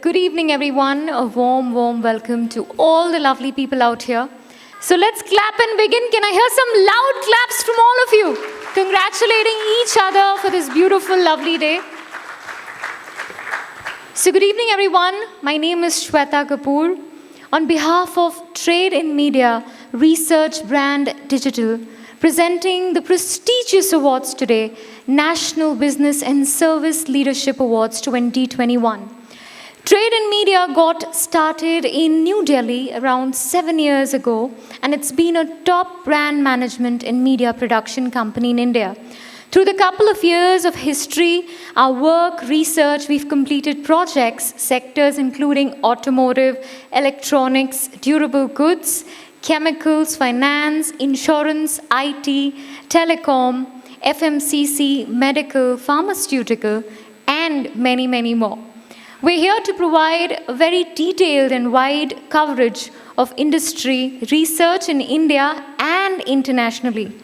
good evening, everyone. A warm, warm welcome to all the lovely people out here. So let's clap and begin. Can I hear some loud claps from all of you? Congratulating each other for this beautiful, lovely day. So good evening, everyone. My name is Shweta Kapoor. On behalf of Trade in Media, Research Brand Digital, presenting the prestigious awards today, National Business and Service Leadership Awards 2021. Trade in Media got started in New Delhi around 7 years ago, and it's been a top brand management and media production company in India. Through the couple of years of history, our work, research, we've completed projects, sectors including automotive, electronics, durable goods, chemicals, finance, insurance, IT, telecom, FMCG, medical, pharmaceutical, and many, many more. We're here to provide a very detailed and wide coverage of industry research in India and internationally.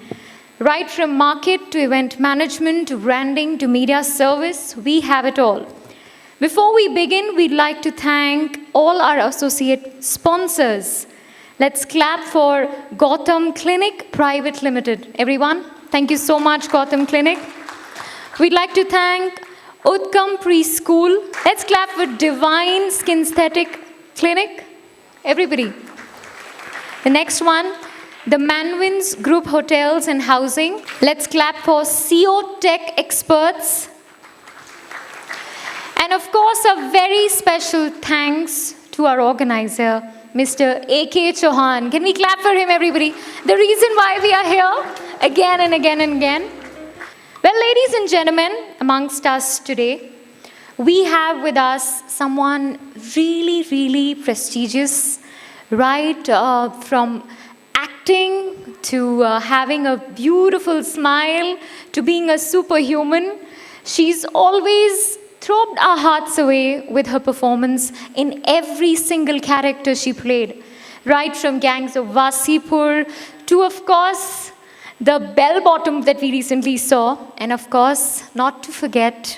Right from market to event management to branding to media service, we have it all. Before we begin, we'd like to thank all our associate sponsors. Let's clap for Gotham Clinic Private Limited. Everyone, thank you so much, Gotham Clinic. We'd like to thank Utkam Preschool. Let's clap for Divine Kinesthetic Clinic. Everybody. The next one, the Manvins Group Hotels and Housing. Let's clap for CO Tech Experts. And of course, a very special thanks to our organizer, Mr. A.K. Chauhan. Can we clap for him, everybody? The reason why we are here again and again and again. Well, ladies and gentlemen, amongst us today, we have with us someone really, really prestigious, right from acting to having a beautiful smile to being a superhuman. She's always throbbed our hearts away with her performance in every single character she played, right from Gangs of Wasipur to, of course, the bell bottom that we recently saw, and of course, not to forget,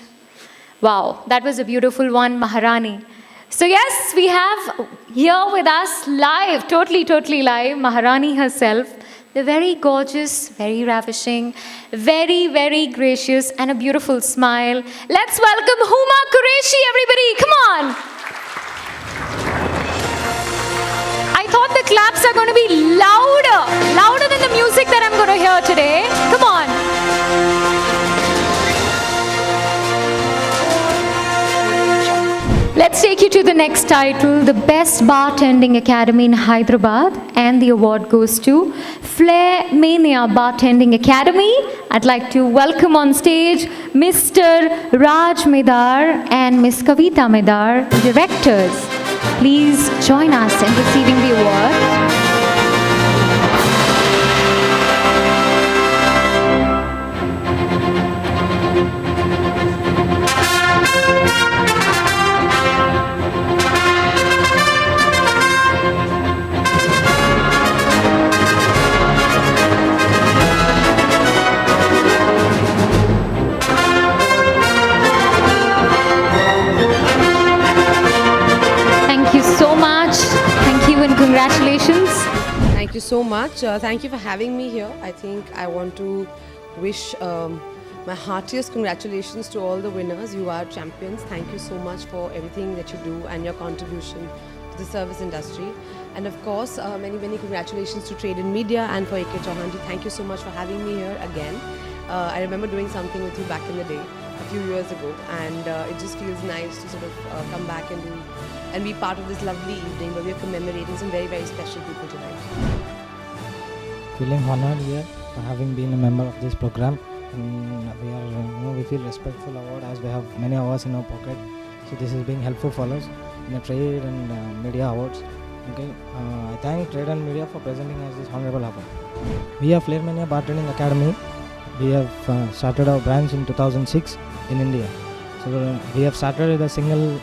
wow, that was a beautiful one, Maharani. So yes, we have here with us live, totally live, Maharani herself, the very gorgeous, very ravishing, very, very gracious, and a beautiful smile. Let's welcome Huma Qureshi, everybody, come on. I thought the claps are going to be louder than the music that I'm going to hear today. Come on. Let's take you to the next title, the Best Bartending Academy in Hyderabad, and the award goes to Flair Mania Bartending Academy. I'd like to welcome on stage Mr. Raj Medar and Ms. Kavita Medar, directors. Please join us in receiving the award. Congratulations. Thank you so much. Thank you for having me here. I think I want to wish my heartiest congratulations to all the winners. You are champions. Thank you so much for everything that you do and your contribution to the service industry. And of course, many congratulations to Trade in Media and for A.K. Chauhan. Thank you so much for having me here again. I remember doing something with you back in the day, a few years ago, and it just feels nice to sort of come back and be part of this lovely evening where we're commemorating some very, very special people tonight. Feeling honored here for having been a member of this program, and we feel respectful award as we have many awards in our pocket. So this is being helpful for us in the Trade and Media Awards. Okay, I thank Trade and Media for presenting us this honorable award. We are Flair Mania Bartending Academy. We have started our branch in 2006 in India. So we have started with a single,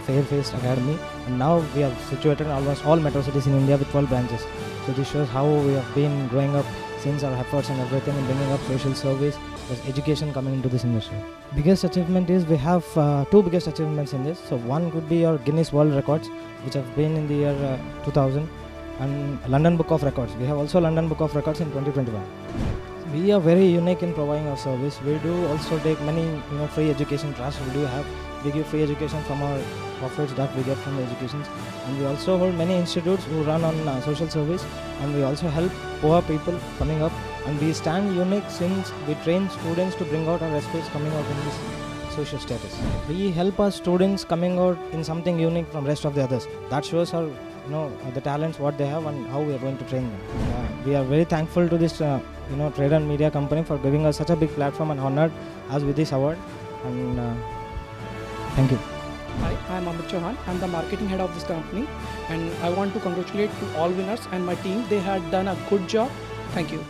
fair-faced academy, and now we are situated in almost all metro cities in India with 12 branches. So this shows how we have been growing up since our efforts and everything in bringing up social service, there's education coming into this industry. Biggest achievement is we have two biggest achievements in this. So one could be your Guinness World Records, which have been in the year 2000, and London Book of Records. We have also London Book of Records in 2021. We are very unique in providing our service. We do also take many free education trusts. We give free education from our profits that we get from the educations, and we also hold many institutes who run on social service, and we also help poor people coming up, and we stand unique since we train students to bring out our aspects coming out in this social status. We help our students coming out in something unique from rest of the others. That shows our the talents what they have and how we are going to train them. We are very thankful to this trade and media company for giving us such a big platform and honored us with this award, and thank you. Hi, I am Amit Chauhan. I am the marketing head of this company, and I want to congratulate to all winners and my team. They had done a good job. Thank you.